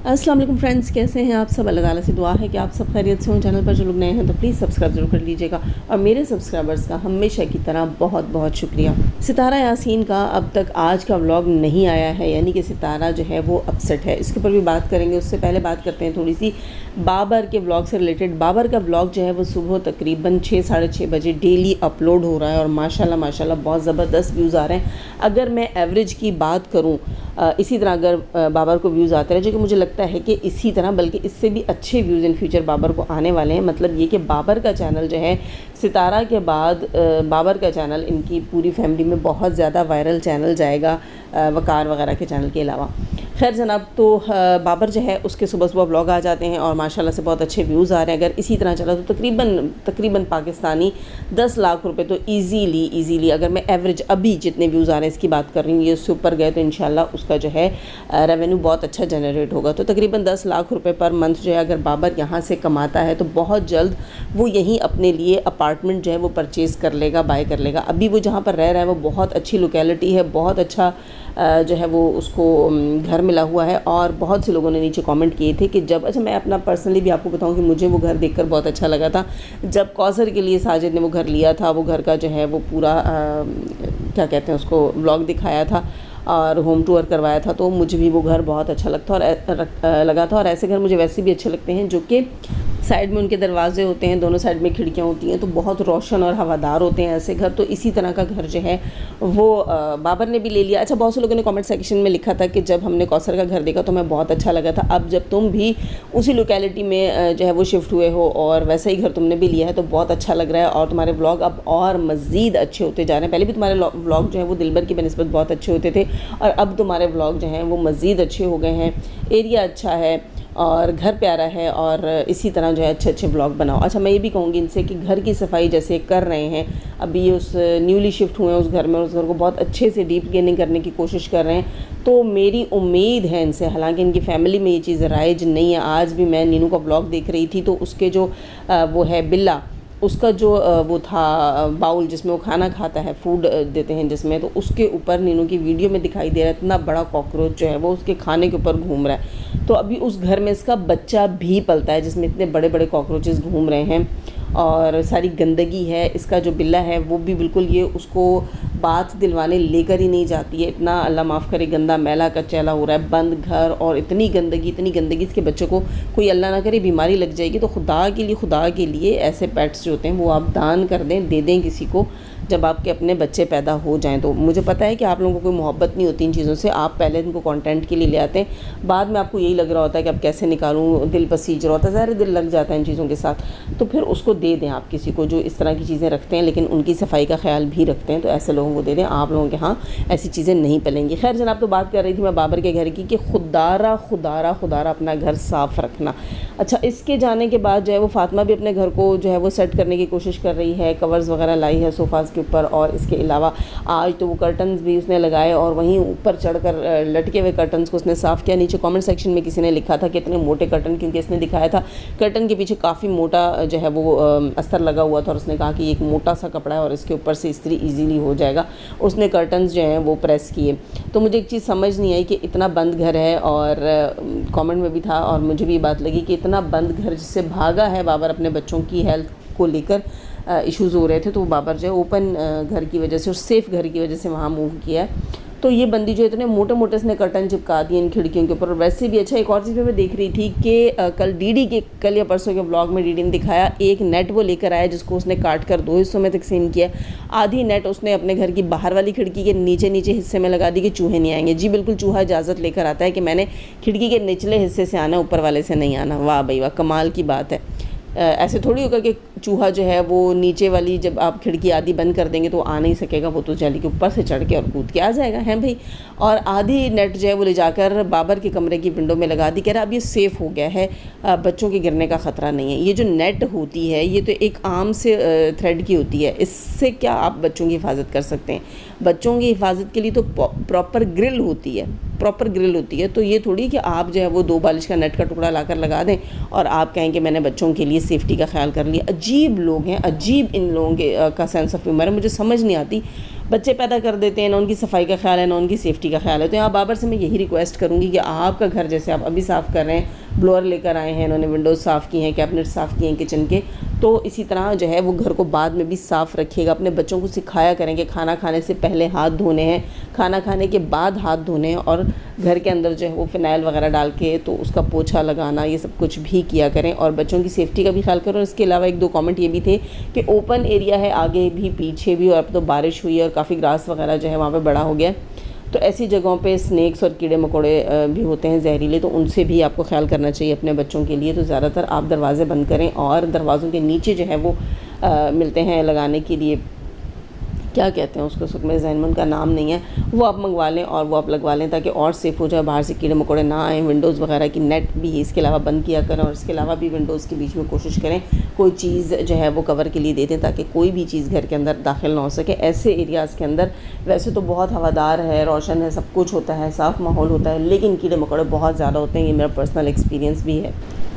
अस्सलाम वालेकुम फ्रेंड्स, कैसे हैं आप सब। अल्लाह ताला से दुआ है कि आप सब खैरियत से हों। चैनल पर जो लोग नए हैं तो प्लीज़ सब्सक्राइब ज़रूर कर लीजिएगा और मेरे सब्सक्राइबर्स का हमेशा की तरह बहुत बहुत शुक्रिया। सितारा यासीन का अब तक आज का व्लॉग नहीं आया है, यानी कि सितारा जो है वो अपसेट है। इसके ऊपर भी बात करेंगे। उससे पहले बात करते हैं थोड़ी सी बाबर के व्लॉग से रिलेटेड। बाबर का व्लॉग जो है वो सुबह तकरीबन 6 साढ़े 6 बजे डेली अपलोड हो रहा है और माशाल्लाह बहुत ज़बरदस्त व्यूज़ आ रहे हैं। अगर मैं एवरेज की बात करूँ, इसी तरह अगर बाबर को व्यूज़ आते रहे, जो कि मुझे लगता है कि इसी तरह बल्कि इससे भी अच्छे व्यूज़ इन फ्यूचर बाबर को आने वाले हैं। मतलब ये कि बाबर का चैनल जो है सितारा के बाद बाबर का चैनल इनकी पूरी फैमिली में बहुत ज़्यादा वायरल चैनल जाएगा, वकार वगैरह के चैनल के अलावा। खैर जनाब, तो बाबर जो है उसके सुबह सुबह व्लॉग आ जाते हैं और माशाल्लाह से बहुत अच्छे व्यूज़ आ रहे हैं। अगर इसी तरह चला तो तकरीबन पाकिस्तानी 10 लाख रुपए तो ईज़ीली अगर मैं एवरेज अभी जितने व्यूज़ आ रहे हैं इसकी बात कर रही हूँ, ये उससे ऊपर गए तो इंशाल्लाह उसका जो है रेवेन्यू बहुत अच्छा जनरेट होगा। तो तकरीबन 10 लाख रुपए पर मंथ जो है अगर बाबर यहाँ से कमाता है तो बहुत जल्द वो यहीं अपने लिए अपार्टमेंट जो है वो परचेज़ कर लेगा, बाय कर लेगा। अभी वो जहाँ पर रह रहा है वो बहुत अच्छी लोकेलिटी है, बहुत अच्छा जो है वो उसको घर मिला हुआ है। और बहुत से लोगों ने नीचे कमेंट किए थे कि जब, अच्छा मैं अपना पर्सनली भी आपको बताऊं कि मुझे वो घर देखकर बहुत अच्छा लगा था। जब कौसर के लिए साजिद ने वो घर लिया था, वो घर का जो है वो पूरा क्या कहते हैं उसको व्लॉग दिखाया था और होम टूर करवाया था, तो मुझे भी वो घर बहुत अच्छा लगा था। और ऐसे घर मुझे वैसे भी अच्छे लगते हैं जो कि साइड में उनके दरवाजे होते हैं, दोनों साइड में खिड़कियाँ होती हैं, तो बहुत रोशन और हवादार होते हैं ऐसे घर। तो इसी तरह का घर जो है वो बाबर ने भी ले लिया। अच्छा, बहुत से लोगों ने कमेंट सेक्शन में लिखा था कि जब हमने कौसर का घर देखा तो हमें बहुत अच्छा लगा था। अब जब तुम भी उसी लोकेलिटी में जो है वो शिफ्ट हुए हो और वैसा ही घर तुमने भी लिया है तो बहुत अच्छा लग रहा है और तुम्हारे व्लॉग अब और मज़ीद अच्छे होते जा रहे हैं। पहले भी तुम्हारे व्लॉग जो है वो दिलबर की बनस्बत बहुत अच्छे होते थे और अब तुम्हारे व्लॉग जो हैं वो मज़ीद अच्छे हो गए हैं। एरिया अच्छा है और घर प्यारा है और इसी तरह जो है अच्छे व्लॉग बनाओ। अच्छा, मैं ये भी कहूँगी इनसे कि घर की सफाई जैसे कर रहे हैं, अभी उस न्यूली शिफ्ट हुए हैं उस घर में, उस घर को बहुत अच्छे से डीप क्लीनिंग करने की कोशिश कर रहे हैं। तो मेरी उम्मीद है इनसे, हालांकि इनकी फैमिली में ये चीज़ राइज नहीं है। आज भी मैं नीनू का व्लॉग देख रही थी तो उसके जो वो है बिल्ला, उसका जो वो था बाउल जिसमें वो खाना खाता है, फूड देते हैं जिसमें, तो उसके ऊपर नीनू की वीडियो में दिखाई दे रहा है इतना बड़ा कॉकरोच जो है वो उसके खाने के ऊपर घूम रहा है। तो अभी उस घर में इसका बच्चा भी पलता है जिसमें इतने बड़े बड़े कॉकरोचेस घूम रहे हैं और सारी गंदगी है। इसका जो बिल्ला है वो भी बिल्कुल ये उसको बात दिलवाने लेकर ही नहीं जाती है। इतना अल्लाह माफ़ करे गंदा मैला कचैला हो रहा है, बंद घर और इतनी गंदगी इसके बच्चों को कोई अल्लाह ना करे बीमारी लग जाएगी। तो खुदा के लिए ऐसे पेट्स जो होते हैं वो आप दान कर दें, दे दें किसी को जब आपके अपने बच्चे पैदा हो जाएं। तो मुझे पता है कि आप लोगों को कोई मोहब्बत नहीं होती इन चीज़ों से, आप पहले इनको कंटेंट के लिए ले आते हैं, बाद में आपको यही लग रहा होता है कि अब कैसे निकालूं, दिल पसीज रहा होता है, ज़ाहिर दिल लग जाता है इन चीज़ों के साथ। तो फिर उसको दे दें आप किसी को जो इस तरह की चीज़ें रखते हैं लेकिन उनकी सफाई का ख्याल भी रखते हैं, तो ऐसे लोगों को दे दें। आप लोगों के यहाँ ऐसी चीज़ें नहीं पलेंगी। खैर जनाब, तो बात कर रही थी मैं बाबर के घर की कि खुदारा अपना घर साफ़ रखना। अच्छा, इसके जाने के बाद जो है वो फातिमा भी अपने घर को जो है वो सेट करने की कोशिश कर रही है, कवर्स वगैरह लाई है सोफ़ाज़ के ऊपर और इसके अलावा आज तो वो कर्टन्स भी उसने लगाए और वहीं ऊपर चढ़कर लटके हुए कर्टन्स को उसने साफ़ किया। नीचे कमेंट सेक्शन में किसी ने लिखा था कि इतने मोटे कर्टन, क्योंकि इसने दिखाया था कर्टन के पीछे काफ़ी मोटा जो है वो अस्तर लगा हुआ था और उसने कहा कि एक मोटा सा कपड़ा है और इसके ऊपर से इस्त्री ईजीली हो जाएगा। उसने कर्टन्स जो हैं वो प्रेस किए। तो मुझे एक चीज़ समझ नहीं आई कि इतना बंद घर है, और कमेंट में भी था और मुझे भी बात लगी कि इतना बंद घर जिससे भागा है बाबर अपने बच्चों की हेल्थ को लेकर इश्यूज़ हो रहे थे, तो बाबर जो है ओपन घर की वजह से और सेफ़ घर की वजह से वहाँ मूव किया है। तो ये बंदी जो इतने मोटे इसने कर्टन चिपका दिए इन खिड़कियों के ऊपर। और वैसे भी अच्छा, एक और चीज़ मैं देख रही थी कि कल या परसों के व्लॉग में डीडी ने दिखाया एक नेट वो लेकर आया जिसको उसने काट कर 2 हिस्सों में तकसीम किया। आधी नेट उसने अपने घर की बाहर वाली खिड़की के नीचे हिस्से में लगा दी कि चूहे नहीं आएंगे। जी बिल्कुल, चूहा इजाज़त लेकर आता है कि मैंने खिड़की के निचले हिस्से से आना, ऊपर वाले से नहीं आना। वाह भाई वाह, कमाल की बात है। ऐसे थोड़ी होगा कि चूहा जो है वो नीचे वाली जब आप खिड़की आधी बंद कर देंगे तो आ नहीं सकेगा, वो तो जाली के ऊपर से चढ़ के और कूद के आ जाएगा, हैं भाई। और आधी नेट जो है वो ले जाकर बाबर के कमरे की विंडो में लगा दी। कह रहा अब ये सेफ़ हो गया है, बच्चों के गिरने का ख़तरा नहीं है। ये जो नेट होती है ये तो एक आम से थ्रेड की होती है, इससे क्या आप बच्चों की हिफाजत कर सकते हैं। बच्चों की हिफाजत के लिए तो प्रॉपर ग्रिल होती है, तो ये थोड़ी कि आप जो है वो 2 बालिश का नेट का टुकड़ा लाकर लगा दें और आप कहें कि मैंने बच्चों के लिए सेफ्टी का ख्याल कर लिया। अजीब लोग हैं, अजीब इन लोगों का सेंस ऑफ ह्यूमर है, मुझे समझ नहीं आती। बच्चे पैदा कर देते हैं, ना उनकी सफाई का ख्याल है, ना उनकी सेफ्टी का ख्याल है। तो यहाँ बाबर से मैं यही रिक्वेस्ट करूँगी कि आपका घर जैसे आप अभी साफ़ कर रहे हैं, ब्लोअर लेकर आए हैं, उन्होंने विंडोज़ साफ़ की हैं, कैबिनेट साफ़ किए हैं किचन के, तो इसी तरह जो है वो घर को बाद में भी साफ़ रखिएगा। अपने बच्चों को सिखाया करें कि खाना खाने से पहले हाथ धोने हैं, खाना खाने के बाद हाथ धोने हैं, और घर के अंदर जो है वो फ़िनाइल वगैरह डाल के तो उसका पोछा लगाना, ये सब कुछ भी किया करें, और बच्चों की सेफ्टी का भी ख्याल करें। और इसके अलावा 1-2 कमेंट ये भी थे कि ओपन एरिया है आगे भी पीछे भी, और अब तो बारिश हुई है और काफ़ी ग्रास वगैरह जो है वहाँ पे बड़ा हो गया, तो ऐसी जगहों पे स्नेक्स और कीड़े मकोड़े भी होते हैं जहरीले, तो उनसे भी आपको ख्याल करना चाहिए अपने बच्चों के लिए। तो ज़्यादातर आप दरवाज़े बंद करें, और दरवाज़ों के नीचे जो है वो मिलते हैं लगाने के लिए, क्या कहते हैं उसको, सुख में ज़हन में उनका नाम नहीं है, वो आप मंगवा लें और वो आप लगवा लें ताकि और सेफ़ हो जाए, बाहर से कीड़े मकोड़े ना आएँ। विंडोज़ वगैरह की नेट भी इसके अलावा बंद किया करें, और इसके अलावा भी विंडोज़ के बीच में कोशिश करें कोई चीज़ जो है वो कवर के लिए दे दें ताकि कोई भी चीज़ घर के अंदर दाखिल ना हो सके। ऐसे एरियाज़ के अंदर वैसे तो बहुत हवादार है, रोशन है, सब कुछ होता है, साफ़ माहौल होता है, लेकिन कीड़े मकोड़े बहुत ज़्यादा होते हैं, ये मेरा पर्सनल एक्सपीरियंस भी है।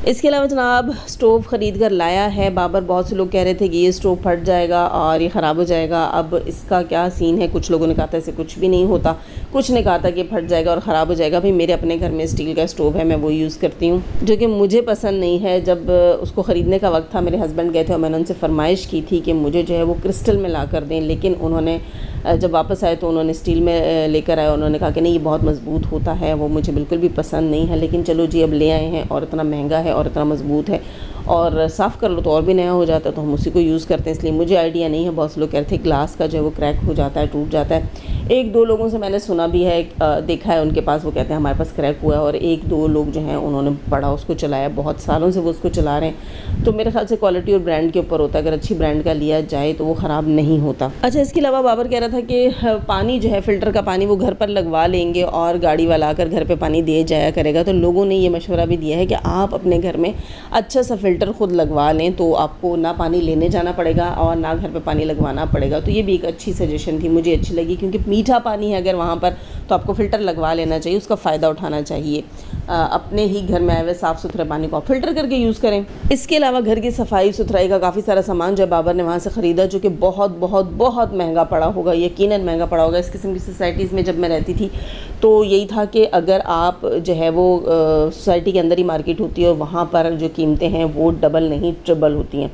इसके अलावा जनाब स्टोव ख़रीद कर लाया है बाबर। बहुत से लोग कह रहे थे कि ये स्टोव फट जाएगा और ये ख़राब हो जाएगा। अब इसका क्या सीन है, कुछ लोगों ने कहा था ऐसे कुछ भी नहीं होता, कुछ ने कहा था कि फट जाएगा और ख़राब हो जाएगा। भाई मेरे अपने घर में स्टील का स्टोव है, मैं वो यूज़ करती हूँ, जो कि मुझे पसंद नहीं है। जब उसको ख़रीदने का वक्त था, मेरे हस्बैंड गए थे और मैंने उनसे फरमाइश की थी कि मुझे जो है वो क्रिस्टल में ला कर दें, लेकिन उन्होंने जब वापस आए तो उन्होंने स्टील में लेकर आए। उन्होंने कहा कि नहीं ये बहुत मज़बूत होता है, वो मुझे बिल्कुल भी पसंद नहीं है। लेकिन चलो जी, अब ले आए हैं और इतना महंगा है और इतना मज़बूत है, और साफ़ कर लो तो और भी नया हो जाता है, तो हम उसी को यूज़ करते हैं। इसलिए मुझे आइडिया नहीं है। बहुत से लोग कह रहे थे ग्लास का जो है वो क्रैक हो जाता है, टूट जाता है। 1-2 लोगों से मैंने सुना भी है, देखा है उनके पास, वो कहते हैं हमारे पास क्रैक हुआ है, और 1-2 लोग जो हैं उन्होंने बड़ा उसको चलाया, बहुत सालों से वो उसको चला रहे हैं। तो मेरे ख्याल से क्वालिटी और ब्रांड के ऊपर होता है, अगर अच्छी ब्रांड का लिया जाए तो वो ख़राब नहीं होता। अच्छा, इसके अलावा बाबर कह रहा था कि पानी जो है फ़िल्टर का पानी वो घर पर लगवा लेंगे और गाड़ी वाला आकर घर पे पानी दे जाया करेगा। तो लोगों ने ये मशवरा भी दिया है कि आप अपने घर में अच्छा सा फ़िल्टर ख़ुद लगवा लें, तो आपको ना पानी लेने जाना पड़ेगा और ना घर पे पानी लगवाना पड़ेगा। तो ये भी एक अच्छी सजेशन थी, मुझे अच्छी लगी, क्योंकि मीठा पानी है अगर वहाँ पर तो आपको फ़िल्टर लगवा लेना चाहिए, उसका फ़ायदा उठाना चाहिए। अपने ही घर में आए हुए साफ़ सुथरे पानी को आप फ़िल्टर करके यूज़ करें। इसके अलावा घर की सफाई सुथराई का काफ़ी सारा सामान जो बाबर ने वहाँ से ख़रीदा, जो कि बहुत बहुत बहुत महंगा पड़ा होगा, यकीनन महंगा पड़ा होगा। इस किस्म की सोसाइटीज़ में जब मैं रहती थी तो यही था कि अगर आप जो है वो सोसाइटी के अंदर ही मार्केट होती है और वहाँ पर जो कीमतें हैं वो डबल नहीं ट्रिपल होती हैं,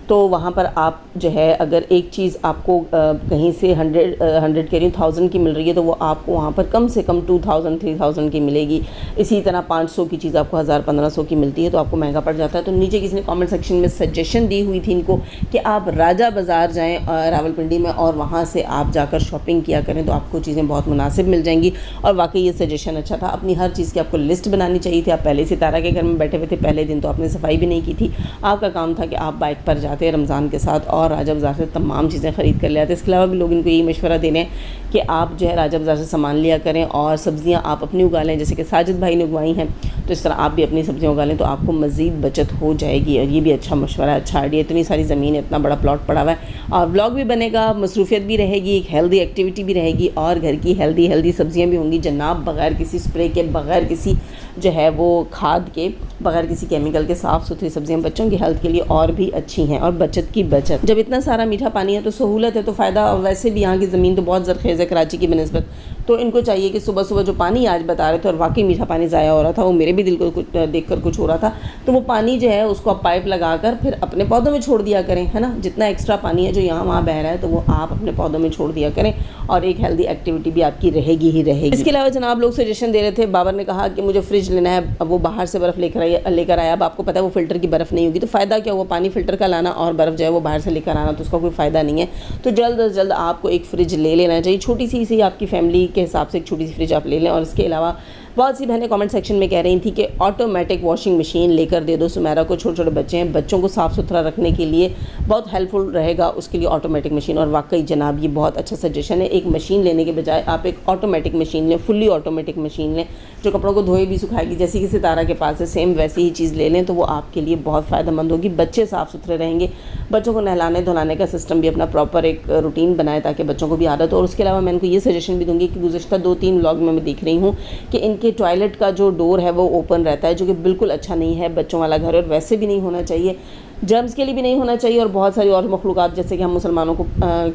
तो वहाँ पर आप जो है अगर एक चीज़ आपको कहीं से 100 कह रही हूँ 1000 की मिल रही है, तो वो आपको वहाँ पर कम से कम 2000-3000 की मिलेगी। इसी तरह 500 की चीज़ आपको 1000-1500 की मिलती है, तो आपको महंगा पड़ जाता है। तो नीचे किसी ने कमेंट सेक्शन में सजेशन दी हुई थी इनको कि आप राजा बाज़ार जाएँ रावलपिंडी में, और वहाँ से आप जाकर शॉपिंग किया करें, तो आपको चीज़ें बहुत मुनासिब मिल जाएंगी। और वाकई ये सजेशन अच्छा था। अपनी हर चीज़ की आपको लिस्ट बनानी चाहिए थी। आप पहले सितारा के घर में बैठे हुए थे, पहले दिन तो आपने सफाई भी नहीं की थी। आपका काम था कि आप बाइक पर जाते रमज़ान के साथ और राजा बाज़ार से तमाम चीज़ें ख़रीद कर ले आते। इसके अलावा भी लोग इनको यही मशवरा दे रहे हैं कि आप जो है राजा बाज़ार से सामान लिया करें और सब्ज़ियाँ आप अपनी उगा लें, जैसे कि साजिद भाई ने उगवाई हैं, तो इस तरह आप भी अपनी सब्ज़ियाँ उगा लें, तो आपको मज़ीद बचत हो जाएगी। और ये भी अच्छा मशवरा है, अच्छा आइडिया। इतनी सारी ज़मीन है, इतना बड़ा प्लॉट पड़ा हुआ है, और व्लॉग भी बनेगा, मसरूफ़ियत भी रहेगी, एक हेल्दी एक्टिविटी भी रहेगी, और घर की हेल्दी सब्ज़ियाँ भी होंगी जनाब, बग़ैर किसी स्प्रे के, बग़ैर किसी जो है वो खाद के, बग़ैर किसी केमिकल के साफ़ सुथरी सब्ज़ियाँ बच्चों की हेल्थ के लिए और भी अच्छी हैं। और बचत की बचत, जब इतना सारा मीठा पानी है तो सहूलत है, तो फ़ायदा। वैसे भी यहाँ की ज़मीन तो बहुत ज़रख़ेज़ है कराची की बनस्बत, तो इनको चाहिए कि सुबह सुबह जो पानी आज बता रहे थे, और वाकई मीठा पानी ज़ाया हो रहा था, वो मेरे भी दिल को देख कर कुछ हो रहा था, तो वो पानी जो है उसको आप पाइप लगा कर फिर अपने पौधों में छोड़ दिया करें, है ना। जितना एक्स्ट्रा पानी है जो यहाँ वहाँ बह रहा है, तो वो आप अपने पौधों में छोड़ दिया करें, और एक हेल्दी एक्टिविटी भी आपकी रहेगी ही रहेगी। इसके अलावा जनाब लोग सजेशन दे रहे थे, बाबर ने कहा कि मुझे फ्रिज लेना है, अब वो बाहर से बर्फ़ लेकर आया। अब आपको पता है वो फ़िल्टर की बर्फ़ नहीं होगी, तो फ़ायदा क्या हुआ, पानी फ़िल्टर का लाना और बर्फ़ जो है वो बाहर से लेकर आना, तो उसका कोई फ़ायदा नहीं है। तो जल्द अज जल्द आपको एक फ़्रिज ले लेना चाहिए, छोटी सी ही, आपकी फैमिली के हिसाब से एक छोटी सी फ्रिज आप ले लें। और इसके अलावा बहुत सी बहनें कमेंट सेक्शन में कह रही थी कि ऑटोमेटिक वॉशिंग मशीन लेकर दे दो सुमेरा को, छोटे छोटे बच्चे हैं, बच्चों को साफ़ सुथरा रखने के लिए बहुत हेल्पफुल रहेगा उसके लिए ऑटोमेटिक मशीन। और वाकई जनाब ये बहुत अच्छा सजेशन है। एक मशीन लेने के बजाय आप एक ऑटोमेटिक मशीन लें, फुल्ली ऑटोमेटिक मशीन लें, जो कपड़ों को धोए भी सुखाएगी, जैसी कि सितारा के पास है सेम वैसी ही चीज़ ले लें, तो वो आपके लिए बहुत फ़ायदेमंद होगी। बच्चे साफ़ सुथरे रहेंगे, बच्चों को नहलाने धुलाने का सिस्टम भी अपना प्रॉपर एक रूटीन बनाए ताकि बच्चों को भी आदत हो। और उसके अलावा मैं इनको ये सजेशन भी दूँगी कि गुज़श्ता 2-3 व्लॉग में मैं देख रही हूँ कि इनके कि टॉयलेट का जो डोर है वो ओपन रहता है, जो कि बिल्कुल अच्छा नहीं है, बच्चों वाला घर और वैसे भी नहीं होना चाहिए, जर्म्स के लिए भी नहीं होना चाहिए। और बहुत सारी और मखलूक़ात जैसे कि हम मुसलमानों को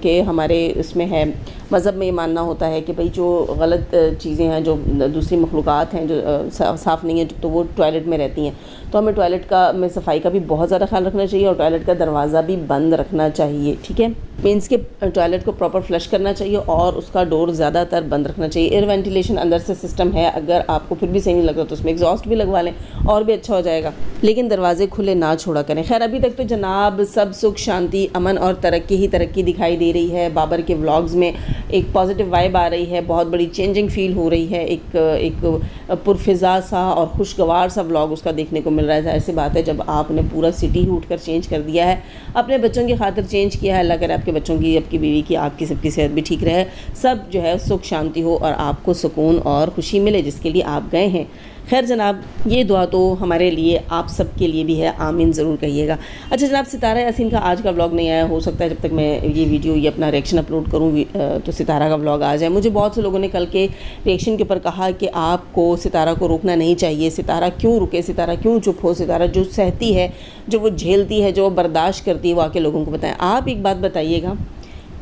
के हमारे इसमें है, मज़हब में ये मानना होता है कि भाई जो गलत चीज़ें हैं, जो दूसरी मखलूक़ात हैं जो साफ़ नहीं है, तो वो टॉयलेट में रहती हैं। तो हमें टॉयलेट का में सफाई का भी बहुत ज़्यादा ख्याल रखना चाहिए और टॉयलेट का दरवाज़ा भी बंद रखना चाहिए, ठीक है। मीन्स के टॉयलेट को प्रॉपर फ्लश करना चाहिए और उसका डोर ज़्यादातर बंद रखना चाहिए। एयर वेंटिलेशन अंदर से सिस्टम है, अगर आपको फिर भी सही नहीं लग रहा तो उसमें एग्जॉस्ट भी लगवा लें और भी अच्छा हो जाएगा, लेकिन दरवाजे खुले ना छोड़ा करें। खैर अभी तक तो जनाब सब सुख शांति अमन और तरक्की ही तरक्की दिखाई दे रही है। बाबर के व्लॉग्स में एक पॉजिटिव वाइब आ रही है, बहुत बड़ी चेंजिंग फील हो रही है, एक पुरफिज़ा सा और खुशगवार सा व्लॉग उसका देखने को मिल रहा है। जाहिर सी बात है जब आपने पूरा सिटी ही उठकर चेंज कर दिया है, अपने बच्चों की खातिर चेंज किया है, अल्लाह करे आपके बच्चों की, आपकी बीवी की, आपकी सबकी सेहत भी ठीक रहे, सब जो है सुख शांति हो और आपको सुकून और खुशी मिले जिसके लिए आप गए हैं। खैर जनाब ये दुआ तो हमारे लिए आप सब के लिए भी है, आमीन ज़रूर कहिएगा। अच्छा जनाब, सितारा यासीन का आज का व्लॉग नहीं आया, हो सकता है जब तक मैं ये वीडियो ये अपना रिएक्शन अपलोड करूँ तो सितारा का व्लॉग आ जाए। मुझे बहुत से लोगों ने कल के रिएक्शन के ऊपर कहा कि आपको सितारा को रोकना नहीं चाहिए, सितारा क्यों रुके, सितारा क्यों चुप हो, सितारा जो सहती है, जो वो झेलती है, जो वो बर्दाश्त करती है, वो आके लोगों को बताएं। आप एक बात बताइएगा,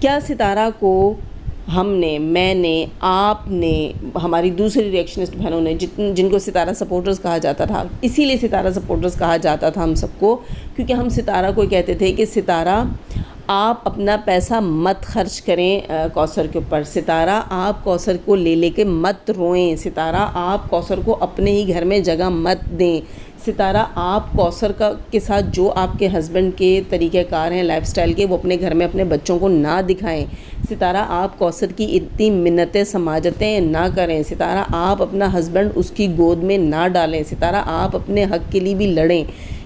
क्या सितारा को हमने, मैंने, आपने, हमारी दूसरी रिएक्शनिस्ट बहनों ने, जिनको सितारा सपोर्टर्स कहा जाता था, इसीलिए सितारा सपोर्टर्स कहा जाता था हम सबको, क्योंकि हम सितारा को कहते थे कि सितारा आप अपना पैसा मत खर्च करें कौसर के ऊपर, सितारा आप कौसर को ले लेके मत रोएं, सितारा आप कौसर को अपने ही घर में जगह मत दें, सितारा आप कौसर के साथ जो आपके हस्बैंड के तरीक़ेकार हैं लाइफस्टाइल के, वो अपने घर में अपने बच्चों को ना दिखाएं, सितारा आप कौसर की इतनी मिन्नतें समाजतें ना करें, सितारा आप अपना हस्बैंड उसकी गोद में ना डालें, सितारा आप अपने हक़ के लिए भी लड़ें।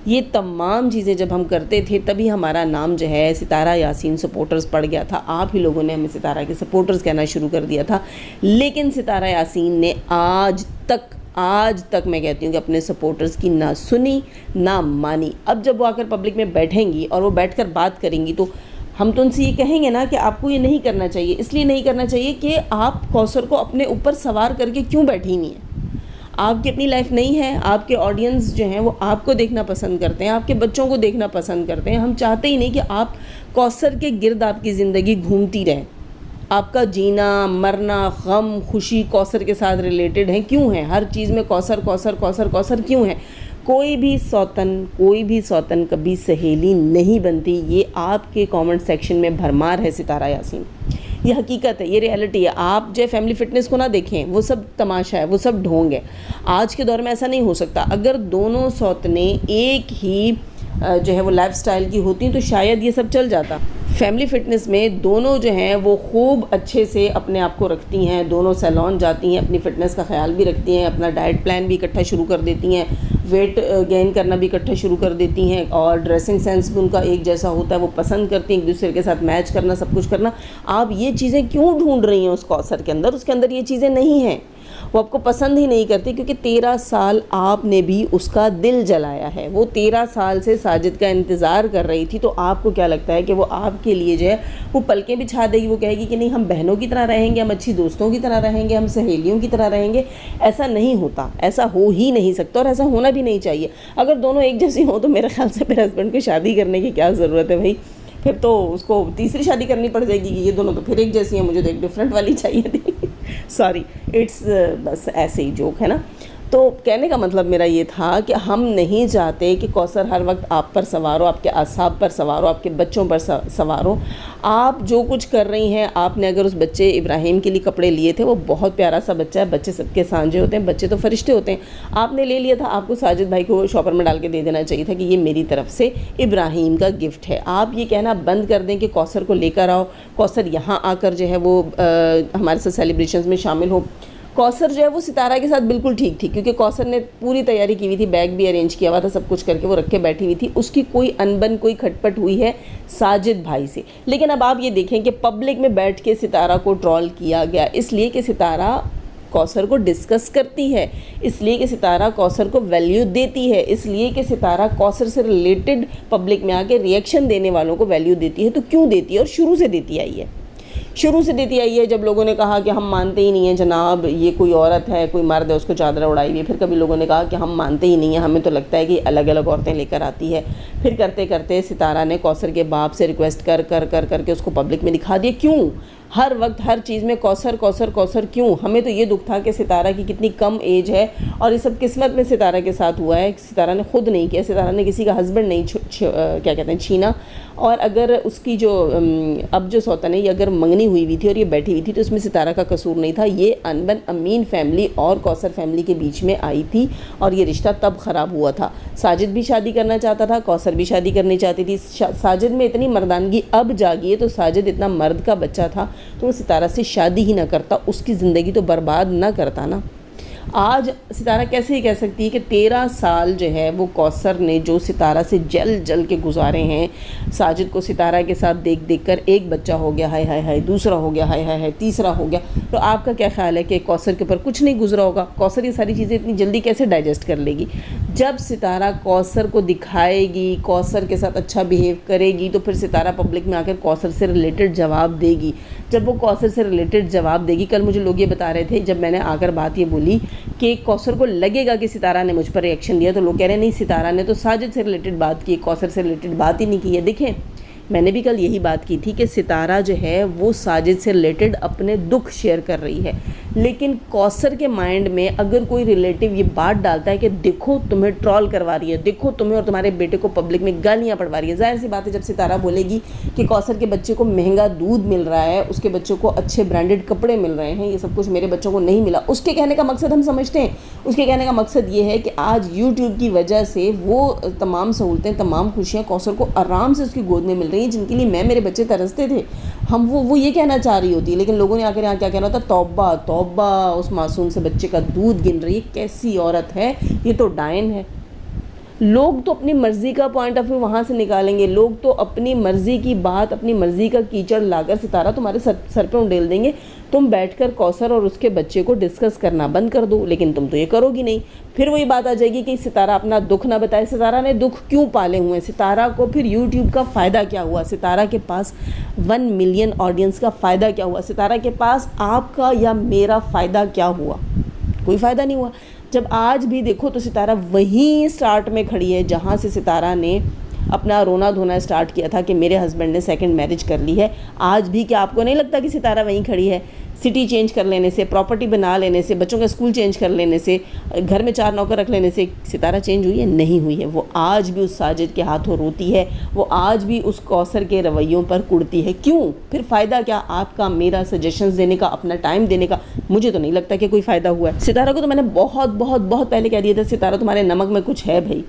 ये तमाम चीज़ें जब हम करते थे तभी हमारा नाम जो है सितारा यासीन सपोर्टर्स पड़ गया था। आप ही लोगों ने हमें सितारा के सपोर्टर्स कहना शुरू कर दिया था, लेकिन सितारा यासीन ने आज तक मैं कहती हूँ कि अपने सपोर्टर्स की ना सुनी ना मानी। अब जब वो आकर पब्लिक में बैठेंगी और वो बैठकर बात करेंगी तो हम तो उनसे ये कहेंगे ना कि आपको ये नहीं करना चाहिए। इसलिए नहीं करना चाहिए कि आप कौसर को अपने ऊपर सवार करके क्यों बैठी नहीं है। आपकी अपनी लाइफ नहीं है, आपके ऑडियंस जो हैं वो आपको देखना पसंद करते हैं, आपके बच्चों को देखना पसंद करते हैं। हम चाहते ही नहीं कि आप कौसर के गिर्द आपकी ज़िंदगी घूमती रहे। आपका जीना मरना गम खुशी कौसर के साथ रिलेटेड है, क्यों है? हर चीज़ में कौसर कौसर कौसर कौसर क्यों है? कोई भी सौतन कभी सहेली नहीं बनती। ये आपके कमेंट सेक्शन में भरमार है सितारा यासीन, ये हकीकत है, ये रियलिटी है। आप जो फैमिली फिटनेस को ना देखें, वो सब तमाशा है, वो सब ढोंग है। आज के दौर में ऐसा नहीं हो सकता। अगर दोनों सौतने एक ही जो है वो लाइफस्टाइल की होती तो शायद ये सब चल जाता। फैमिली फ़िटनेस में दोनों जो हैं वो खूब अच्छे से अपने आप को रखती हैं, दोनों सैलून जाती हैं, अपनी फ़िटनेस का ख्याल भी रखती हैं, अपना डाइट प्लान भी इकट्ठा शुरू कर देती हैं, वेट गेन करना भी इकट्ठा शुरू कर देती हैं और ड्रेसिंग सेंस भी उनका एक जैसा होता है, वो पसंद करती हैं एक दूसरे के साथ मैच करना, सब कुछ करना। आप ये चीज़ें क्यों ढूंढ रही हैं उस कौसर के अंदर? उसके अंदर ये चीज़ें नहीं हैं, वो आपको पसंद ही नहीं करती, क्योंकि 13 साल आपने भी उसका दिल जलाया है। वो 13 साल से साजिद का इंतज़ार कर रही थी, तो आपको क्या लगता है कि वो आपके लिए जो है वो पलकें बिछा देगी? वो कहेगी कि नहीं हम बहनों की तरह रहेंगे, हम अच्छी दोस्तों की तरह रहेंगे, हम सहेलियों की तरह रहेंगे? ऐसा नहीं होता, ऐसा हो ही नहीं सकता और ऐसा होना भी नहीं चाहिए। अगर दोनों एक जैसी हों तो मेरे ख्याल से मेरे हस्बैंड को शादी करने की क्या ज़रूरत है भाई? फिर तो उसको तीसरी शादी करनी पड़ जाएगी कि ये दोनों तो फिर एक जैसी हैं, मुझे तो एक डिफरेंट वाली चाहिए थी। सॉरी, इट्स बस ऐसे ही जोक है ना। तो कहने का मतलब मेरा ये था कि हम नहीं चाहते कि कौसर हर वक्त आप पर सवार हो, आपके आसाब पर सवार हो, आपके बच्चों पर सवार हो। आप जो कुछ कर रही हैं, आपने अगर उस बच्चे इब्राहिम के लिए कपड़े लिए थे, वो बहुत प्यारा सा बच्चा है, बच्चे सबके सांझे होते हैं, बच्चे तो फरिश्ते होते हैं। आपने ले लिया था, आपको साजिद भाई को शॉपर में डाल के दे देना चाहिए था कि ये मेरी तरफ से इब्राहिम का गिफ्ट है। आप ये कहना बंद कर दें कि कौसर को लेकर आओ, कौसर यहाँ आकर जो है वो हमारे साथ सेलिब्रेशंस में शामिल हो। कौसर जो है वो सितारा के साथ बिल्कुल ठीक थी, क्योंकि कौसर ने पूरी तैयारी की हुई थी, बैग भी अरेंज किया हुआ था, सब कुछ करके वो रख के बैठी हुई थी। उसकी कोई अनबन, कोई खटपट हुई है साजिद भाई से। लेकिन अब आप ये देखें कि पब्लिक में बैठ के सितारा को ट्रोल किया गया, इसलिए कि सितारा कौसर को डिस्कस करती है, इसलिए कि सितारा कौसर को वैल्यू देती है, इसलिए कि सितारा कौसर से रिलेटेड पब्लिक में आके रिएक्शन देने वालों को वैल्यू देती है। तो क्यों देती है? और शुरू से देती आई है। शुरू से देती आई है। जब लोगों ने कहा कि हम मानते ही नहीं हैं जनाब, ये कोई औरत है, कोई मर्द है, उसको चादर उड़ाई हुई है। फिर कभी लोगों ने कहा कि हम मानते ही नहीं हैं, हमें तो लगता है कि अलग अलग औरतें लेकर आती है। फिर करते करते सितारा ने कौसर के बाप से रिक्वेस्ट कर कर कर करके उसको पब्लिक में दिखा दिया। क्यों हर वक्त हर चीज़ में कौसर कौसर कौसर क्यों? हमें तो ये दुख था कि सितारा की कितनी कम एज है और ये सब किस्मत में सितारा के साथ हुआ है। सितारा ने खुद नहीं किया, सितारा ने किसी का हस्बैंड नहीं क्या कहते हैं छीना। और अगर उसकी जो अब जो सौतन है ये अगर मंगनी हुई थी और ये बैठी हुई थी तो इसमें सितारा का कसूर नहीं था। ये अनबन अमीन फैमिली और कौसर फैमिली के बीच में आई थी और ये रिश्ता तब ख़राब हुआ था। साजिद भी शादी करना चाहता था, कौसर भी शादी करनी चाहती थी। साजिद में इतनी मर्दानगी अब जागी है तो साजिद इतना मर्द का बच्चा था तो वो सितारा से शादी ही ना करता, उसकी ज़िंदगी तो बर्बाद ना करता ना। आज सितारा कैसे ही कह सकती है कि 13 साल जो है वो कौसर ने जो सितारा से जल जल के गुजारे हैं। साजिद को सितारा के साथ देख देख कर एक बच्चा हो गया, हाय हाय हाय, दूसरा हो गया, हाय हाय हाय, तीसरा हो गया। तो आपका क्या ख्याल है कि कौसर के ऊपर कुछ नहीं गुजरा होगा? कौसर ये सारी चीज़ें इतनी जल्दी कैसे डाइजेस्ट कर लेगी? जब सितारा कौसर को दिखाएगी, कौसर के साथ अच्छा बिहेव करेगी तो फिर सितारा पब्लिक में आकर कौसर से रिलेटेड जवाब देगी। जब वो कौसर से रिलेटेड जवाब देगी, कल मुझे लोग ये बता रहे थे जब मैंने आकर बात ये बोली कि कौसर को लगेगा कि सितारा ने मुझ पर रिएक्शन दिया, तो लोग कह रहे नहीं, सितारा ने तो साजिद से रिलेटेड बात की, कौसर से रिलेटेड बात ही नहीं की है। देखें, मैंने भी कल यही बात की थी कि सितारा जो है वो साजिद से रिलेटेड अपने दुख शेयर कर रही है, लेकिन कौसर के माइंड में अगर कोई रिलेटिव ये बात डालता है कि देखो तुम्हें ट्रॉल करवा रही है, देखो तुम्हें और तुम्हारे बेटे को पब्लिक में गालियाँ पड़वा रही है, जाहिर सी बात है जब सितारा बोलेगी कि कौसर के बच्चे को महंगा दूध मिल रहा है, उसके बच्चों को अच्छे ब्रांडेड कपड़े मिल रहे हैं, ये सब कुछ मेरे बच्चों को नहीं मिला, उसके कहने का मकसद हम समझते हैं। उसके कहने का मकसद ये है कि आज यूट्यूब की वजह से वो तमाम सहूलतें, तमाम खुशियाँ कौसर को आराम से उसकी गोद में मिल रही हैं जिनके लिए मैं मेरे बच्चे तरसते थे। हम वो ये कहना चाह रही होती, लेकिन लोगों ने आकर यहाँ क्या कहना होता, तौबा तौबा, उस मासूम से बच्चे का दूध गिन रही है, कैसी औरत है, ये तो डायन है। लोग तो अपनी मर्ज़ी का पॉइंट ऑफ व्यू वहाँ से निकालेंगे, लोग तो अपनी मर्ज़ी की बात, अपनी मर्ज़ी का कीचड़ लाकर सितारा तुम्हारे सर पे उंडेल देंगे। तुम बैठकर कौसर और उसके बच्चे को डिस्कस करना बंद कर दो, लेकिन तुम तो ये करोगी नहीं। फिर वही बात आ जाएगी कि सितारा अपना दुख ना बताए। सितारा ने दुख क्यों पाले हुए हैं? सितारा को फिर यूट्यूब का फ़ायदा क्या हुआ? सितारा के पास 1 मिलियन ऑडियंस का फ़ायदा क्या हुआ? सितारा के पास आपका या मेरा फ़ायदा क्या हुआ? कोई फ़ायदा नहीं हुआ। जब आज भी देखो तो सितारा वहीं स्टार्ट में खड़ी है जहाँ से सितारा ने अपना रोना धोना स्टार्ट किया था कि मेरे हस्बैंड ने सेकंड मैरिज कर ली है। आज भी क्या आपको नहीं लगता कि सितारा वहीं खड़ी है? सिटी चेंज कर लेने से, प्रॉपर्टी बना लेने से, बच्चों का स्कूल चेंज कर लेने से, घर में 4 नौकर रख लेने से सितारा चेंज हुई है? नहीं हुई है। वो आज भी उस साजिद के हाथों रोती है, वो आज भी उस कौसर के रवैयों पर कुड़ती है। क्यों? फिर फ़ायदा क्या आपका, मेरा, सजेशंस देने का, अपना टाइम देने का? मुझे तो नहीं लगता कि कोई फ़ायदा हुआ है। सितारा को तो मैंने बहुत बहुत बहुत पहले कह दिया था, सितारा तुम्हारे नमक में कुछ है भाई,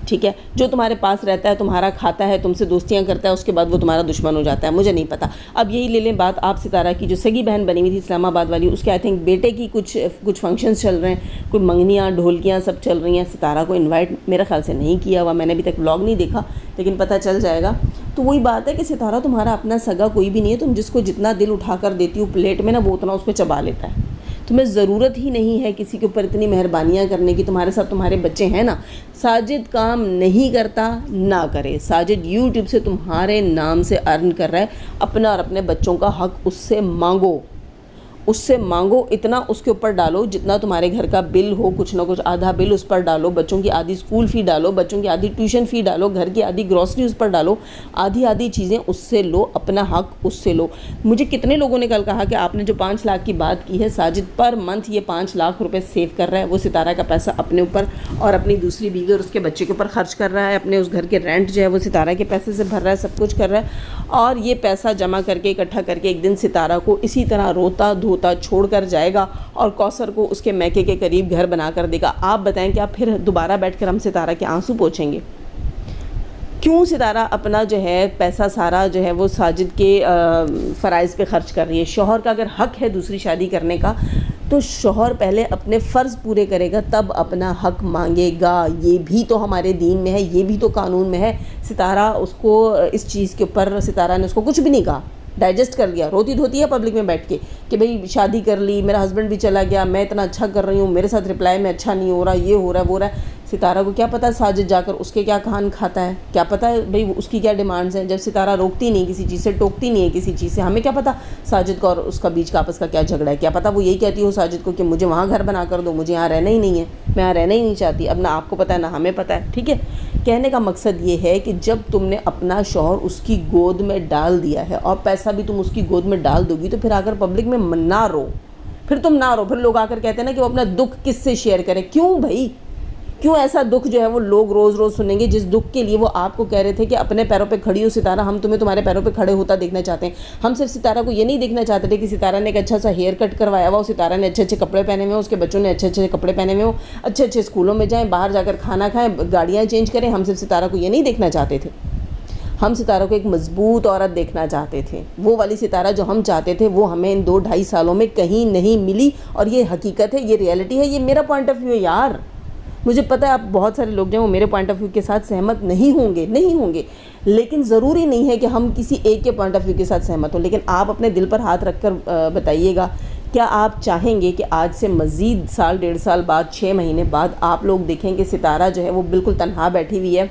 ठीक है? जो तुम्हारे पास रहता है, तुम्हारा खाता है, तुमसे दोस्तियां करता है, उसके बाद वो तुम्हारा दुश्मन हो जाता है। मुझे नहीं पता। अब यही ले लें बात आप सितारा की जो सगी बहन बनी हुई थी इस्लामाबाद वाली, उसके आई थिंक बेटे की कुछ फंक्शंस चल रहे हैं, कोई मंगनियाँ ढोलकियाँ सब चल रही हैं। सितारा को इन्वाइट मेरे ख्याल से नहीं किया हुआ, मैंने अभी तक व्लॉग नहीं देखा, लेकिन पता चल जाएगा। तो वही बात है कि सितारा तुम्हारा अपना सगा कोई भी नहीं है। तुम जिसको जितना दिल उठा कर देती हो प्लेट में ना, वो उतना उस पर चबा लेता है। तुम्हें ज़रूरत ही नहीं है किसी के ऊपर इतनी मेहरबानियाँ करने की। तुम्हारे साथ तुम्हारे बच्चे हैं ना। साजिद काम नहीं करता, ना करे। साजिद यूट्यूब से तुम्हारे नाम से अर्न कर रहा है। अपना और अपने बच्चों का हक उससे मांगो, उससे मांगो। इतना उसके ऊपर डालो जितना तुम्हारे घर का बिल हो, कुछ ना कुछ आधा बिल उस पर डालो, बच्चों की आधी स्कूल फ़ी डालो, बच्चों की आधी ट्यूशन फ़ी डालो, घर की आधी ग्रॉसरी उस पर डालो, आधी आधी चीज़ें उससे लो, अपना हक उससे लो। मुझे कितने लोगों ने कल कहा कि आपने जो 5 लाख की बात की है, साजिद पर मंथ ये 5 लाख रुपए सेव कर रहा है। वो सितारा का पैसा अपने ऊपर और अपनी दूसरी बीवी और उसके बच्चे के ऊपर खर्च कर रहा है। अपने उस घर के रेंट जो है वो सितारा के पैसे से भर रहा है, सब कुछ कर रहा है। और ये पैसा जमा करके, इकट्ठा करके एक दिन सितारा को इसी तरह रोता धोता छोड़ कर जाएगा और कौसर को उसके मैके के करीब घर बना कर देगा। आप बताएं क्या फिर दोबारा बैठकर हम सितारा के आंसू पोंछेंगे? क्यों सितारा अपना जो है पैसा सारा जो है वो साजिद के फ़राइज़ पे खर्च कर रही है? शौहर का अगर हक है दूसरी शादी करने का तो शौहर पहले अपने फ़र्ज़ पूरे करेगा, तब अपना हक मांगेगा। ये भी तो हमारे दीन में है, ये भी तो कानून में है। सितारा उसको इस चीज़ के ऊपर, सितारा ने उसको कुछ भी नहीं कहा, डाइजेस्ट कर लिया। रोती धोती है पब्लिक में बैठ के कि भाई शादी कर ली, मेरा हस्बैंड भी चला गया, मैं इतना अच्छा कर रही हूँ, मेरे साथ रिप्लाई में अच्छा नहीं हो रहा, ये हो रहा है, वो हो रहा है। सितारा को क्या पता साजिद जाकर उसके क्या कान खाता है, क्या पता है भाई उसकी क्या डिमांड्स हैं। जब सितारा रोकती नहीं किसी चीज़ से, टोकती नहीं है किसी चीज़ से, हमें क्या पता साजिद का और उसका बीच का आपस का क्या झगड़ा है। क्या पता वो यही कहती हो साजिद को कि मुझे वहाँ घर बना कर दो, मुझे यहाँ रहना ही नहीं है, मैं यहाँ रहना ही नहीं चाहती। अब ना आपको पता है ना हमें पता है, ठीक है। कहने का मकसद ये है कि जब तुमने अपना शौहर उसकी गोद में डाल दिया है और पैसा भी तुम उसकी गोद में डाल दोगी, तो फिर आकर पब्लिक में ना रो, फिर तुम ना रो। फिर लोग आकर कहते हैं ना कि वो अपना दुख किससे शेयर करें। क्यों भाई, क्यों ऐसा दुख जो है वो लोग रोज़ रोज़ सुनेंगे, जिस दुख के लिए वो आपको कह रहे थे कि अपने पैरों पे खड़ी हो सितारा, हम तुम्हें तुम्हारे पैरों पे खड़े होता देखना चाहते हैं। हम सिर्फ सितारा को ये नहीं देखना चाहते थे कि सितारा ने एक अच्छा सा हेयर कट करवाया हुआ, सितारा ने अच्छे अच्छे कपड़े पहने हुए, उसके बच्चों ने अच्छे अच्छे कपड़े पहने हुए हो, अच्छे अच्छे स्कूलों में जाएँ, बाहर जाकर खाना खाएँ, गाड़ियाँ चेंज करें। हम सिर्फ सितारा को ये नहीं देखना चाहते थे, हम सितारा को एक मजबूत औरत देखना चाहते थे। वो वाली सितारा जो हम चाहते थे वो हमें इन 2-2.5 सालों में कहीं नहीं मिली। और ये हकीकत है, ये रियलिटी है, ये मेरा पॉइंट ऑफ व्यू है यार। मुझे पता है आप बहुत सारे लोग जो हैं वो मेरे पॉइंट ऑफ व्यू के साथ सहमत नहीं होंगे, लेकिन ज़रूरी नहीं है कि हम किसी एक के पॉइंट ऑफ व्यू के साथ सहमत हों। लेकिन आप अपने दिल पर हाथ रख कर बताइएगा, क्या आप चाहेंगे कि आज से मज़ीद साल 1.5 साल बाद, 6 महीने बाद आप लोग देखें कि सितारा जो है वो बिल्कुल तनहा बैठी हुई है,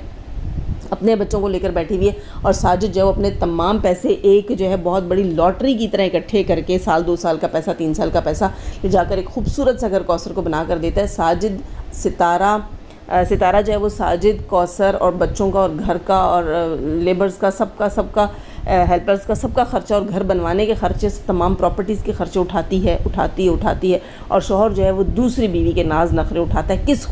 अपने बच्चों को लेकर बैठी हुई है, और साजिद जो है वो अपने तमाम पैसे एक जो है बहुत बड़ी लॉटरी की तरह इकट्ठे करके साल 2 साल का पैसा, 3 साल का पैसा ले जाकर एक खूबसूरत सा घर कौसर को बना कर देता है। सितारा जो है वो साजिद, कौसर और बच्चों का और घर का और लेबर्स का सबका हेल्पर्स का सबका ख़र्चा और घर बनवाने के ख़र्चे, तमाम प्रॉपर्टीज़ के ख़र्चे उठाती है। और शौहर जो है वो दूसरी बीवी के नाज नखरे उठाता है। किस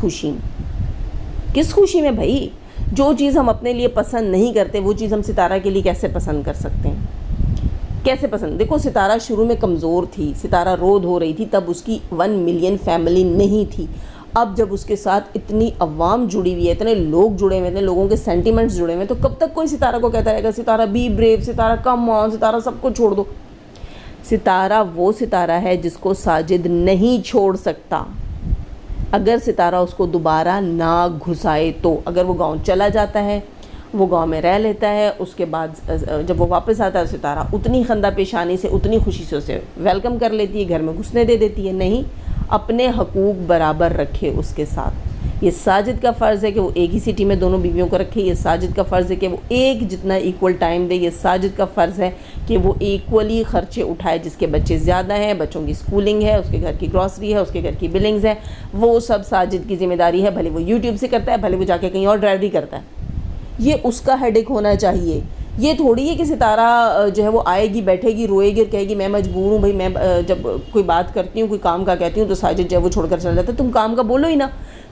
खुशी में भाई? जो चीज़ हम अपने लिए पसंद नहीं करते वो चीज़ हम सितारा के लिए कैसे पसंद कर सकते हैं? कैसे पसंद? देखो, सितारा शुरू में कमज़ोर थी, सितारा रो धो रही थी, तब उसकी 1 मिलियन फैमिली नहीं थी। अब जब उसके साथ इतनी अवाम जुड़ी हुई है, इतने लोग जुड़े हुए, इतने लोगों के सेंटिमेंट्स जुड़े हुए, तो कब तक कोई सितारा को कहता रहेगा Sitara be brave, Sitara come on, Sitara सबको छोड़ दो? सितारा वो सितारा है जिसको साजिद नहीं छोड़ सकता। अगर सितारा उसको दोबारा ना घुसाए तो, अगर वो गांव चला जाता है, वो गांव में रह लेता है, उसके बाद जब वो वापस आता है सितारा उतनी खंदा पेशानी से, उतनी खुशी से उसे वेलकम कर लेती है, घर में घुसने दे देती है। नहीं, अपने हकूक़ बराबर रखे उसके साथ। ये साजिद का फ़र्ज़ है कि वो एक ही सिटी में दोनों बीवियों को रखे। ये साजिद का फ़र्ज़ है कि वो एक जितना इक्वल टाइम दे। ये साजिद का फ़र्ज़ है कि वो इक्वली ख़र्चे उठाए। जिसके बच्चे ज़्यादा हैं, बच्चों की स्कूलिंग है, उसके घर की ग्रॉसरी है, उसके घर की बिलिंग्स है, वो सब साजिद की ज़िम्मेदारी है। भले वो यूट्यूब से करता है, भले वो जाके कहीं और ड्राइवरी करता है, ये उसका हेडेक होना चाहिए। ये थोड़ी है कि सितारा जो है वो आएगी, बैठेगी, रोएगी और कहेगी मैं मजबूर हूँ भाई, मैं जब कोई बात करती हूँ, कोई काम का कहती हूँ तो साजिद जो है वो छोड़कर चला जाता है। तुम काम का बोलो ही ना,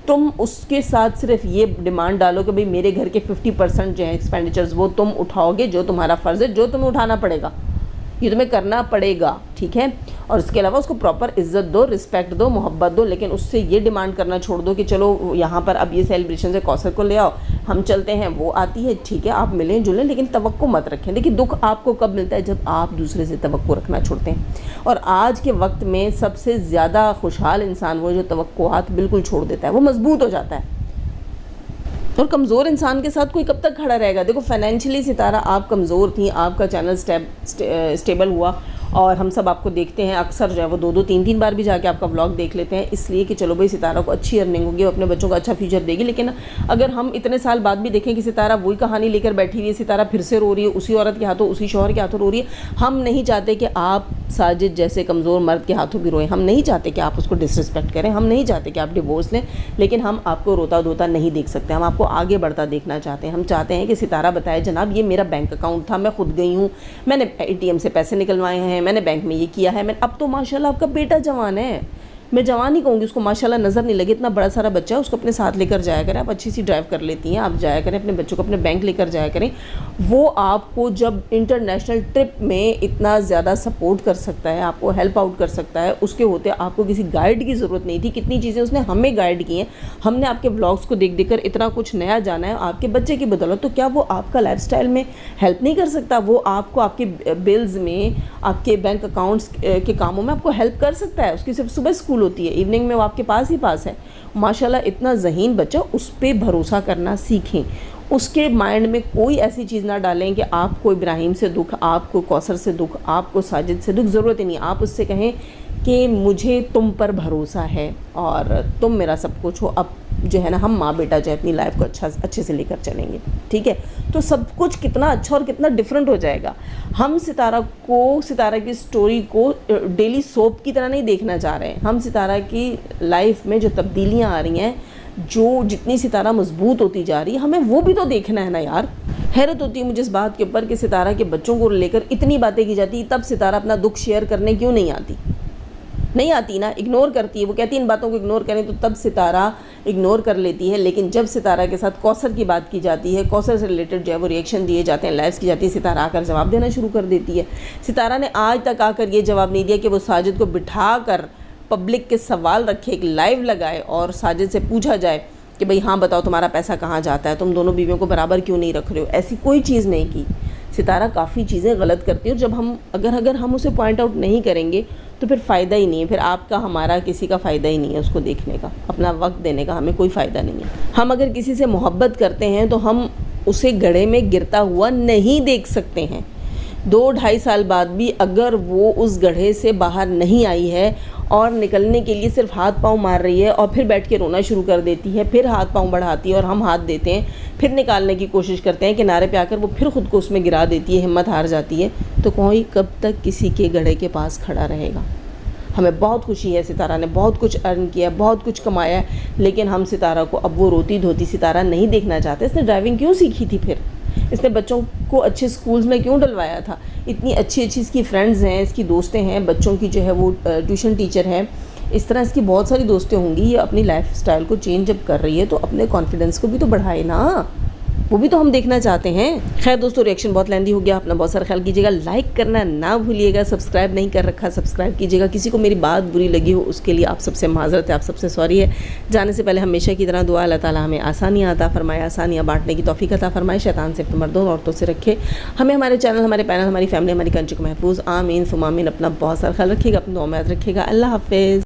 तुम उसके साथ सिर्फ ये डिमांड डालो कि भाई मेरे घर के 50% जो है एक्सपेंडिचर्स वो तुम उठाओगे, जो तुम्हारा फ़र्ज़ है, जो तुम्हें उठाना पड़ेगा, ये तुम्हें करना पड़ेगा, ठीक है। और इसके अलावा उसको प्रॉपर इज़्ज़त दो, रिस्पेक्ट दो, मोहब्बत दो। लेकिन उससे ये डिमांड करना छोड़ दो कि चलो यहाँ पर अब ये सेलिब्रेशन से कौसर को ले आओ, हम चलते हैं। वो आती है, ठीक है, आप मिलें जुलें, लेकिन तवक्को मत रखें। देखिए, दुख आपको कब मिलता है? जब आप दूसरे से तवक्को रखना छोड़ते हैं। और आज के वक्त में सबसे ज़्यादा खुशहाल इंसान वो जो तवक्कुआत बिल्कुल छोड़ देता है, वो मजबूत हो जाता है। और कमज़ोर इंसान के साथ कोई कब तक खड़ा रहेगा? देखो, फाइनेंशियली सितारा आप कमज़ोर थी, आपका चैनल स्टेबल हुआ और हम सब आपको देखते हैं, अक्सर जो है वो 2-2, 3-3 बार भी जाके आपका व्लॉग देख लेते हैं, इसलिए कि चलो भाई सितारा को अच्छी अर्निंग होगी, वो अपने बच्चों का अच्छा फ्यूचर देगी। लेकिन अगर हम इतने साल बाद भी देखें कि सितारा वही कहानी लेकर बैठी हुई है, सितारा फिर से रो रही है, उसी औरत के हाथों, उसी शौहर के हाथों रो रही है। हम नहीं चाहते कि आप साजिद जैसे कमज़ोर मर्द के हाथों भी रोएं, हम नहीं चाहते कि आप उसको डिसरिस्पेक्ट करें, हम नहीं चाहते कि आप डिवोर्स लें, लेकिन हम आपको रोता धोता नहीं देख सकते, हम आपको आगे बढ़ता देखना चाहते हैं। हम चाहते हैं कि सितारा बताए, जनाब ये मेरा बैंक अकाउंट था, मैं खुद गई हूँ, मैंने ATM से पैसे निकलवाए हैं, मैंने बैंक में ये किया है। मैं अब तो माशाल्लाह आपका बेटा जवान है, मैं जवान ही कहूँगी, उसको माशाल्लाह नज़र नहीं लगे, इतना बड़ा सारा बच्चा है, उसको अपने साथ लेकर जाया करें। आप अच्छी सी ड्राइव कर लेती हैं, आप जाया करें, अपने बच्चों को अपने बैंक लेकर जाया करें। वो आपको जब इंटरनेशनल ट्रिप में इतना ज़्यादा सपोर्ट कर सकता है, आपको हेल्प आउट कर सकता है, उसके होते आपको किसी गाइड की ज़रूरत नहीं थी। कितनी चीज़ें उसने हमें गाइड की हैं, हमने आपके ब्लॉग्स को देख कर इतना कुछ नया जाना है आपके बच्चे की बदौलत। तो क्या वो आपका लाइफस्टाइल में हेल्प नहीं कर सकता? वो आपको आपके बिल्स में, आपके बैंक अकाउंट्स के कामों में आपको हेल्प कर सकता है। उसकी सिर्फ सुबह स्कूल होती है, इवनिंग में वो आपके पास ही पास है। माशाल्लाह इतना ज़हीन बच्चा, उस पर भरोसा करना सीखें। उसके माइंड में कोई ऐसी चीज़ ना डालें कि आपको इब्राहिम से दुख, आपको कौसर से दुख, आपको साजिद से दुख, ज़रूरत ही नहीं। आप उससे कहें कि मुझे तुम पर भरोसा है और तुम मेरा सब कुछ हो। अब जो है ना हम माँ बेटा जो है अपनी लाइफ को अच्छे से लेकर चलेंगे, ठीक है। तो सब कुछ कितना अच्छा और कितना डिफरेंट हो जाएगा। हम सितारा की स्टोरी को डेली सोप की तरह नहीं देखना चाह रहे हैं। हम सितारा की लाइफ में जो तब्दीलियाँ आ रही हैं, जो जितनी सितारा मजबूत होती जा रही है, हमें वो भी तो देखना है ना यार। हैरत होती है मुझे इस बात के ऊपर कि सितारा के बच्चों को लेकर इतनी बातें की जाती, तब सितारा अपना दुख शेयर करने क्यों नहीं आती ना, इग्नोर करती है। वो कहती है इन बातों को इग्नोर करें, तो तब सितारा इग्नोर कर लेती है। लेकिन जब सितारा के साथ कौसर की बात की जाती है, कौसर से रिलेटेड जो है वो रिएक्शन दिए जाते हैं, लाइव्स की जाती है, सितारा आकर जवाब देना शुरू कर देती है। सितारा ने आज तक आकर ये जवाब नहीं दिया कि वो साजिद को बिठा कर पब्लिक के सवाल रखे, एक लाइव लगाए और साजिद से पूछा जाए कि भाई हाँ बताओ तुम्हारा पैसा कहाँ जाता है, तुम दोनों बीवियों को बराबर क्यों नहीं रख रहे हो। ऐसी कोई चीज़ नहीं की। सितारा काफ़ी चीज़ें गलत करती है, और जब हम अगर हम उसे पॉइंट आउट नहीं करेंगे तो फिर फ़ायदा ही नहीं है। फिर आपका, हमारा, किसी का फ़ायदा ही नहीं है उसको देखने का, अपना वक्त देने का हमें कोई फ़ायदा नहीं है। हम अगर किसी से मोहब्बत करते हैं तो हम उसे गड्ढे में गिरता हुआ नहीं देख सकते हैं। 2-2.5 साल बाद भी अगर वो उस गड्ढे से बाहर नहीं आई है और निकलने के लिए सिर्फ हाथ पांव मार रही है और फिर बैठ के रोना शुरू कर देती है, फिर हाथ पांव बढ़ाती है और हम हाथ देते हैं, फिर निकालने की कोशिश करते हैं, किनारे पे आकर वो फिर ख़ुद को उसमें गिरा देती है, हिम्मत हार जाती है, तो कोई कब तक किसी के गड्ढे के पास खड़ा रहेगा। हमें बहुत खुशी है, सितारा ने बहुत कुछ अर्न किया, बहुत कुछ कमाया, लेकिन हम सितारा को अब वो रोती धोती सितारा नहीं देखना चाहते। इसने ड्राइविंग क्यों सीखी थी, फिर इसने बच्चों को अच्छे स्कूल्स में क्यों डलवाया था, इतनी अच्छी इसकी फ्रेंड्स हैं, इसकी दोस्तें हैं, बच्चों की जो है वो ट्यूशन टीचर है, इस तरह इसकी बहुत सारी दोस्तें होंगी। ये अपनी लाइफ स्टाइल को चेंज जब कर रही है तो अपने कॉन्फिडेंस को भी तो बढ़ाए ना, वो भी तो हम देखना चाहते हैं। खैर दोस्तों, रिएक्शन बहुत लेंदी हो गया, अपना बहुत सारा ख्याल कीजिएगा, लाइक करना ना भूलिएगा, सब्सक्राइब नहीं कर रखा सब्सक्राइब कीजिएगा। किसी को मेरी बात बुरी लगी हो उसके लिए आप सबसे माजरत है, आप सबसे सॉरी है। जाने से पहले हमेशा की तरह दुआ, अल्लाह ताला हमें आसानियाँ अता फरमाए, आसानियाँ बांटने की तौफीक अता फरमाए, शैतान से मर्दों और औरतों से रखे, हमें, हमारे चैनल, हमारे पैनल, हमारी फैमिली, हमारी कंट्री को महफूज आमीन सुम आमीन। अपना बहुत सारा ख्याल रखिएगा, अपनी दुआ में याद रखिएगा। अल्लाह हाफिज़।